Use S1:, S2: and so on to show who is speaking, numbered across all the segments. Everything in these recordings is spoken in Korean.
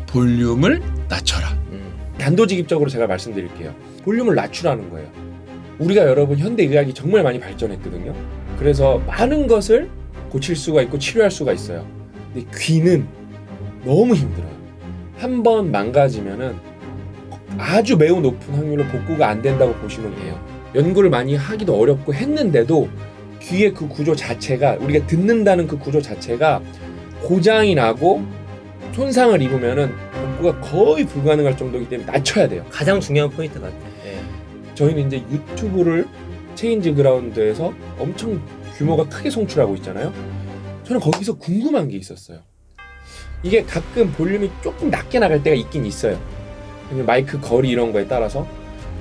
S1: 볼륨을 낮춰라. 단도직입적으로 제가 말씀드릴게요. 볼륨을 낮추라는 거예요. 우리가 여러분 현대의학이 정말 많이 발전했거든요. 그래서 많은 것을 고칠 수가 있고 치료할 수가 있어요. 근데 귀는 너무 힘들어요. 한번 망가지면은 아주 매우 높은 확률로 복구가 안 된다고 보시면 돼요. 연구를 많이 하기도 어렵고 했는데도 귀의 그 구조 자체가, 우리가 듣는다는 그 구조 자체가 고장이 나고 손상을 입으면은 복구가 거의 불가능할 정도이기 때문에 낮춰야 돼요.
S2: 가장 중요한 포인트 같아요. 네.
S1: 저희는 이제 유튜브를 체인지 그라운드에서 엄청 규모가 크게 송출하고 있잖아요. 저는 거기서 궁금한 게 있었어요. 이게 가끔 볼륨이 조금 낮게 나갈 때가 있긴 있어요. 마이크 거리 이런 거에 따라서.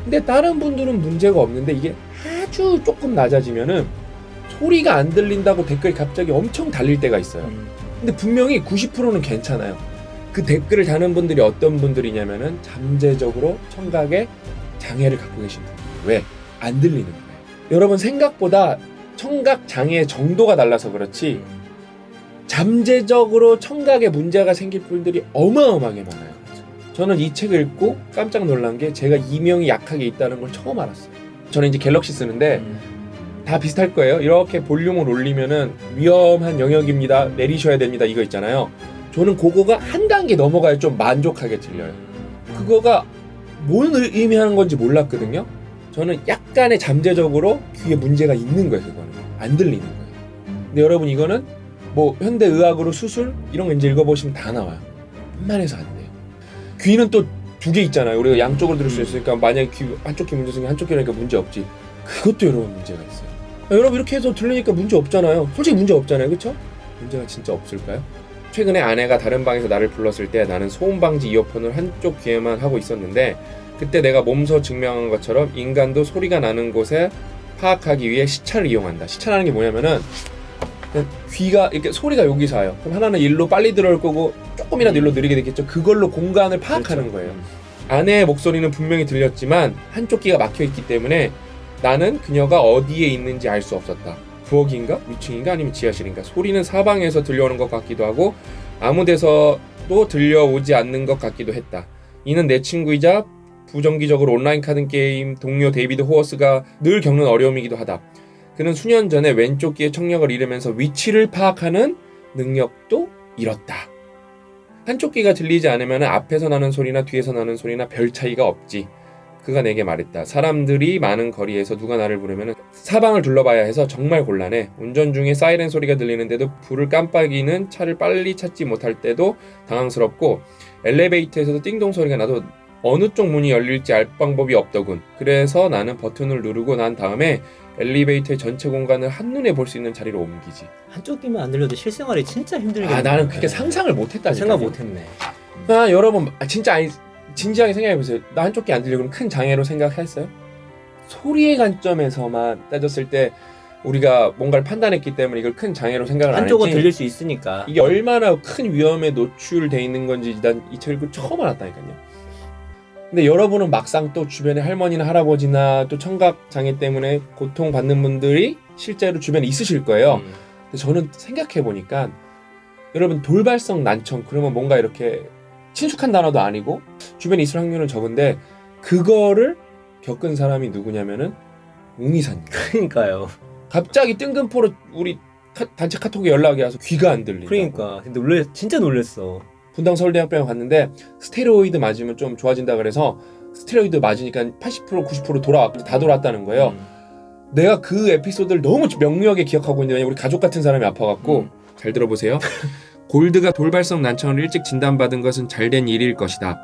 S1: 근데 다른 분들은 문제가 없는데 이게 아주 조금 낮아지면은 소리가 안 들린다고 댓글이 갑자기 엄청 달릴 때가 있어요. 근데 분명히 90%는 괜찮아요. 그 댓글을 다는 분들이 어떤 분들이냐면은 잠재적으로 청각에 장애를 갖고 계신 분들. 왜? 안 들리는 거예요. 여러분 생각보다 청각 장애의 정도가 달라서 그렇지 잠재적으로 청각에 문제가 생길 분들이 어마어마하게 많아요. 저는 이 책을 읽고 깜짝 놀란 게 제가 이명이 약하게 있다는 걸 처음 알았어요. 저는 이제 갤럭시 쓰는데 다 비슷할 거예요. 이렇게 볼륨을 올리면은 위험한 영역입니다. 내리셔야 됩니다. 이거 있잖아요. 저는 그거가 한 단계 넘어가야 좀 만족하게 들려요. 그거가 뭔 의미하는 건지 몰랐거든요. 저는 약간의 잠재적으로 귀에 문제가 있는 거예요. 그거는 안 들리는 거예요. 근데 여러분 이거는 뭐 현대의학으로 수술 이런 거 이제 읽어보시면 다 나와요. 웬만해서 안 돼요. 귀는 또 두 개 있잖아요. 우리가 양쪽으로 들을 수 있으니까 만약에 귀 한쪽 귀 문제 생기면 한쪽 귀라니까 문제 없지. 그것도 여러분 문제가 있어요. 여러분 이렇게 해서 들으니까 문제 없잖아요. 솔직히 문제 없잖아요. 그렇죠? 문제가 진짜 없을까요? 최근에 아내가 다른 방에서 나를 불렀을 때 나는 소음 방지 이어폰을 한쪽 귀에만 하고 있었는데 그때 내가 몸소 증명한 것처럼 인간도 소리가 나는 곳에 파악하기 위해 시차를 이용한다. 시차라는 게 뭐냐면은 귀가 이렇게 소리가 여기서 와요. 그럼 하나는 일로 빨리 들어올 거고 조금이라도 일로 느리게 되겠죠. 그걸로 공간을 파악하는 거예요. 아내의 목소리는 분명히 들렸지만 한쪽 귀가 막혀있기 때문에 나는 그녀가 어디에 있는지 알 수 없었다. 부엌인가? 위층인가? 아니면 지하실인가? 소리는 사방에서 들려오는 것 같기도 하고 아무 데서도 들려오지 않는 것 같기도 했다. 이는 내 친구이자 부정기적으로 온라인 카드 게임 동료 데이비드 호어스가 늘 겪는 어려움이기도 하다. 그는 수년 전에 왼쪽 귀의 청력을 잃으면서 위치를 파악하는 능력도 잃었다. 한쪽 귀가 들리지 않으면 앞에서 나는 소리나 뒤에서 나는 소리나 별 차이가 없지. 그가 내게 말했다. 사람들이 많은 거리에서 누가 나를 부르면 사방을 둘러봐야 해서 정말 곤란해. 운전 중에 사이렌 소리가 들리는데도 불을 깜빡이는 차를 빨리 찾지 못할 때도 당황스럽고 엘리베이터에서도 띵동 소리가 나도 어느 쪽 문이 열릴지 알 방법이 없더군. 그래서 나는 버튼을 누르고 난 다음에 엘리베이터의 전체 공간을 한눈에 볼 수 있는 자리로 옮기지.
S2: 한쪽 귀만 안 들려도 실생활이 진짜 힘들게.
S1: 나는 그렇게 상상을 못했다.
S2: 생각 못했네.
S1: 여러분 진짜 아니 진지하게 생각해보세요. 나 한쪽 귀 안 들리고 그럼 큰 장애로 생각했어요? 소리의 관점에서만 따졌을 때 우리가 뭔가를 판단했기 때문에 이걸 큰 장애로 생각을 안 했지.
S2: 한쪽은 들릴 수 있으니까.
S1: 이게 얼마나 큰 위험에 노출돼 있는 건지 난 이 책을 처음 알았다니까요. 근데 여러분은 막상 또 주변에 할머니나 할아버지나 또 청각 장애 때문에 고통받는 분들이 실제로 주변에 있으실 거예요. 근데 저는 생각해보니까 여러분 돌발성 난청 그러면 뭔가 이렇게 친숙한 단어도 아니고 주변에 있을 확률은 적은데 그거를 겪은 사람이 누구냐면은 웅이사님.
S2: 그러니까요.
S1: 갑자기 뜬금포로 우리 단체 카톡에 연락이 와서 귀가 안 들린다고.
S2: 그러니까 근데 진짜 놀랬어.
S1: 분당 서울대학병원 갔는데 스테로이드 맞으면 좀 좋아진다 그래서 스테로이드 맞으니까 80% 90% 다 돌아왔다는 거예요. 내가 그 에피소드를 너무 명료하게 기억하고 있는데 우리 가족 같은 사람이 아파갖고 잘 들어보세요. 골드가 돌발성 난청을 일찍 진단받은 것은 잘된 일일 것이다.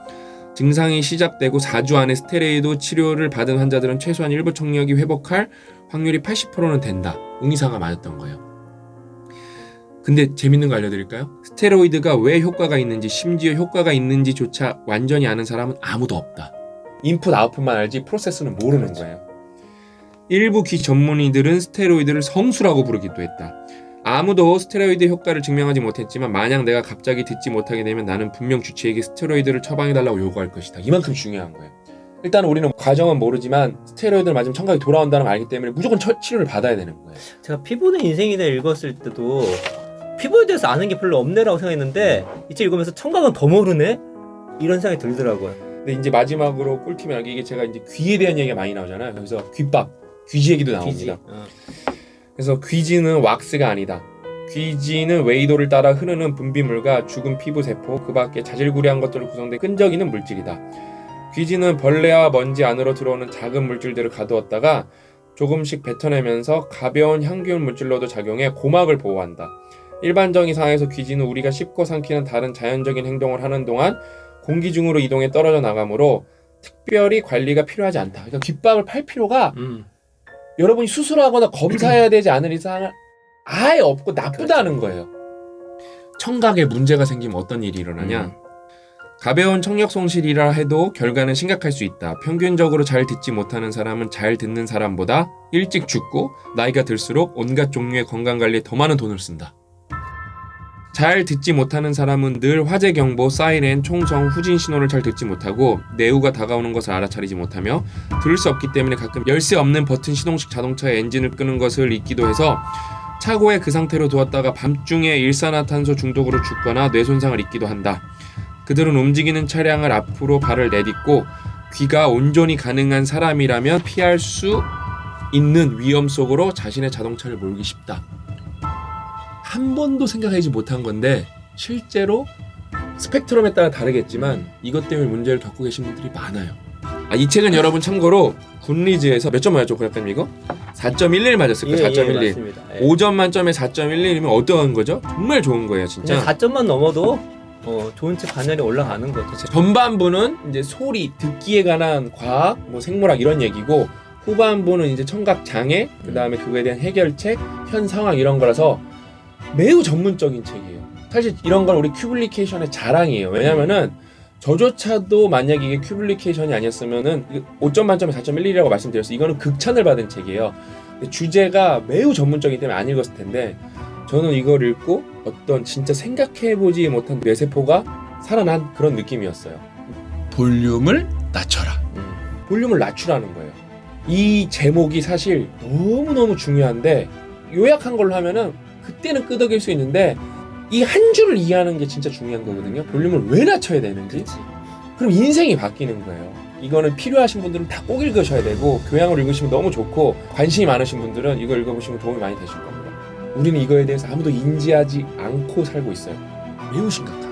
S1: 증상이 시작되고 4주 안에 스테로이드 치료를 받은 환자들은 최소한 일부 청력이 회복할 확률이 80%는 된다. 웅이사가 맞았던 거예요. 근데 재밌는 거 알려드릴까요? 스테로이드가 왜 효과가 있는지 심지어 효과가 있는지조차 완전히 아는 사람은 아무도 없다. 인풋 아웃풋만 알지 프로세스는 모르는 거예요. 일부 귀 전문의들은 스테로이드를 성수라고 부르기도 했다. 아무도 스테로이드 효과를 증명하지 못했지만 만약 내가 갑자기 듣지 못하게 되면 나는 분명 주치의에게 스테로이드를 처방해달라고 요구할 것이다. 이만큼 중요한 거예요. 일단 우리는 과정은 모르지만 스테로이드를 맞으면 청각이 돌아온다는 걸 알기 때문에 무조건 치료를 받아야 되는 거예요.
S2: 제가 피부는 인생이다 읽었을 때도 피부에 대해서 아는 게 별로 없네라고 생각했는데 이 책 읽으면서 청각은 더 모르네? 이런 생각이 들더라고요.
S1: 근데 이제 마지막으로 꿀팁이 나게 이게 제가 이제 귀에 대한 얘기가 많이 나오잖아요. 그래서 귀밥, 귀지 얘기도 나옵니다. 그래서 귀지는 왁스가 아니다. 귀지는 웨이도를 따라 흐르는 분비물과 죽은 피부 세포, 그 밖에 자질구레한 것들로 구성된 끈적이는 물질이다. 귀지는 벌레와 먼지 안으로 들어오는 작은 물질들을 가두었다가 조금씩 뱉어내면서 가벼운 향균 물질로도 작용해 고막을 보호한다. 일반적인 상황에서 귀지는 우리가 씹고 삼키는 다른 자연적인 행동을 하는 동안 공기 중으로 이동해 떨어져 나가므로 특별히 관리가 필요하지 않다. 그러니까 귓밥을 팔 필요가 여러분이 수술하거나 검사해야 되지 않을 이상은 아예 없고 나쁘다는 거예요. 청각에 문제가 생기면 어떤 일이 일어나냐? 가벼운 청력 손실이라 해도 결과는 심각할 수 있다. 평균적으로 잘 듣지 못하는 사람은 잘 듣는 사람보다 일찍 죽고 나이가 들수록 온갖 종류의 건강관리에 더 많은 돈을 쓴다. 잘 듣지 못하는 사람은 늘 화재 경보, 사이렌, 총성, 후진 신호를 잘 듣지 못하고 내우가 다가오는 것을 알아차리지 못하며 들을 수 없기 때문에 가끔 열쇠 없는 버튼 시동식 자동차의 엔진을 끄는 것을 잊기도 해서 차고에 그 상태로 두었다가 밤중에 일산화탄소 중독으로 죽거나 뇌 손상을 입기도 한다. 그들은 움직이는 차량을 앞으로 발을 내딛고 귀가 온전히 가능한 사람이라면 피할 수 있는 위험 속으로 자신의 자동차를 몰기 쉽다. 한 번도 생각하지 못한 건데 실제로 스펙트럼에 따라 다르겠지만 이것 때문에 문제를 겪고 계신 분들이 많아요. 이 책은 여러분 참고로 굿리즈에서 몇 점 맞았죠, 고약님 이거? 4.11 맞았을 거예요. 4.11.
S2: 맞습니다.
S1: 5점 만점에 4.11이면 어떠한 거죠? 정말 좋은 거예요, 진짜.
S2: 4점만 넘어도 좋은 책 반열에 올라가는 거죠.
S1: 전반부는 이제 소리, 듣기에 관한 과학, 뭐 생물학 이런 얘기고 후반부는 이제 청각 장애, 그다음에 그거에 대한 해결책, 현 상황 이런 거라서 매우 전문적인 책이에요. 사실 이런 건 우리 큐블리케이션의 자랑이에요. 왜냐면은 저조차도 만약에 이게 큐블리케이션이 아니었으면은 5점 만점에 4.11이라고 말씀드렸어요. 이거는 극찬을 받은 책이에요. 근데 주제가 매우 전문적이기 때문에 안 읽었을 텐데 저는 이걸 읽고 어떤 진짜 생각해보지 못한 뇌세포가 살아난 그런 느낌이었어요. 볼륨을 낮춰라. 볼륨을 낮추라는 거예요. 이 제목이 사실 너무너무 중요한데 요약한 걸로 하면은 그때는 끄덕일 수 있는데 이 한 줄을 이해하는 게 진짜 중요한 거거든요. 볼륨을 왜 낮춰야 되는지. 그럼 인생이 바뀌는 거예요. 이거는 필요하신 분들은 다 꼭 읽으셔야 되고 교양을 읽으시면 너무 좋고 관심이 많으신 분들은 이거 읽어보시면 도움이 많이 되실 겁니다. 우리는 이거에 대해서 아무도 인지하지 않고 살고 있어요. 매우 심각한.